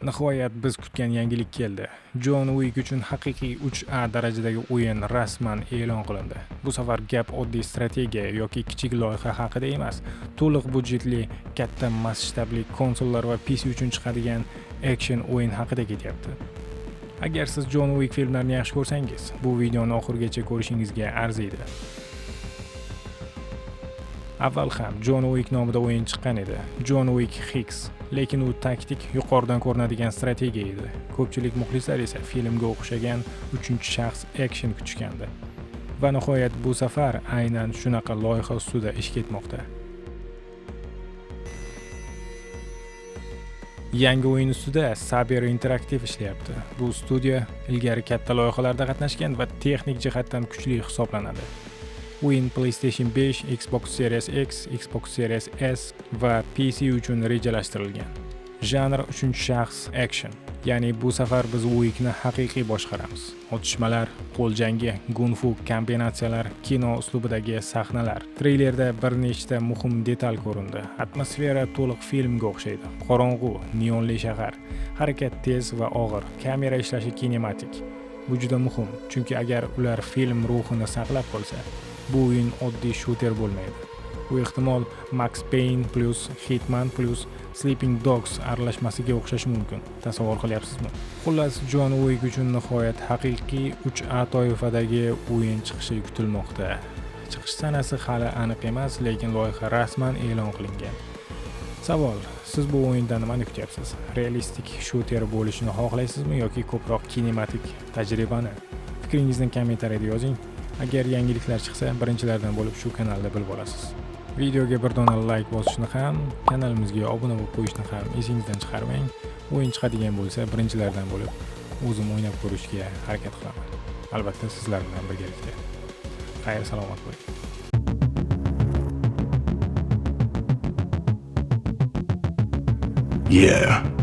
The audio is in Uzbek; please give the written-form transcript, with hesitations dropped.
Nihoyat biz kutgan yangilik keldi. John Wick uchun haqiqiy 3A darajadagi o'yin rasman e'lon qilindi. Bu safar gap oddiy strategiya yoki kichik loyiha haqida emas, to'liq budjetli, katta masshtabli konsollar va PC uchun chiqadigan action o'yin haqida ketyapti. Agar siz John Wick filmlarini yaxshi ko'rsangiz, bu videoni oxirigacha ko'rishingizga arziydi. Avval ham John Wick nomida o'yin chiqqan edi, John Wick X, lekin u taktik, yuqoridan ko'rinadigan strategiya edi. Ko'pchilik muxlislar esa filmga o'xshagan 3-shaxs action kutishgandi. Va nihoyat bu safar aynan shunaqa loyiha ustida ish ketmoqda. Yangi o'yin ustida Saber Interactive ishlayapti. Bu studiya ilgari katta loyihalarda qatnashgan va texnik jihatdan kuchli hisoblanadi. O'yin PlayStation 5, Xbox Series X, Xbox Series S va PC uchun rejalashtirilgan. Janr 3-shaxs action. Ya'ni bu safar biz Wickni haqiqiy boshqaramiz. Otishmalar, qo'l jangi, gun-fu kombinatsiyalar, kino uslubidagi sahnalar. Treylerda bir nechta muhim detal ko'rindi. Atmosfera to'liq filmga o'xshaydi. Qorong'u, neonli shahar, harakat tez va og'ir, kamera ishlashi kinematik. Bu juda muhim, chunki agar ular film ruhini saqlab qolsa, bu o'yin oddiy shooter bo'lmaydi. Bu ehtimol Max Payne plus Hitman plus Sleeping Dogs aralashmasiga o'xshashi mumkin. Tasavvur qilyapsizmi? Xullas, John Wick uchun nihoyat haqiqiy 3A toifadagi o'yin chiqishi kutilmoqda. Chiqish sanasi hali aniq emas, lekin loyiha rasman e'lon qilingan. Savol: siz bu o'yindan nimani kutyapsiz? Realistik shooter bo'lishini xohlaysizmi yoki ko'proq kinematik tajribani? Fikringizni kommentariyada yozing. Agar yangiliklar chiqsa, birinchilardan bo'lib shu kanalda bilib olasiz. Videoga bir dona like bosishni ham, kanalimizga obuna bo'lib qo'yishni ham esingizdan chiqarmang. O'yin chiqadigan bo'lsa, birinchilardan bo'lib o'zim o'ynab ko'rishga harakat qilaman. Albatta sizlar bilan birgalikda. Xayr, salomat bo'ling. Yeah.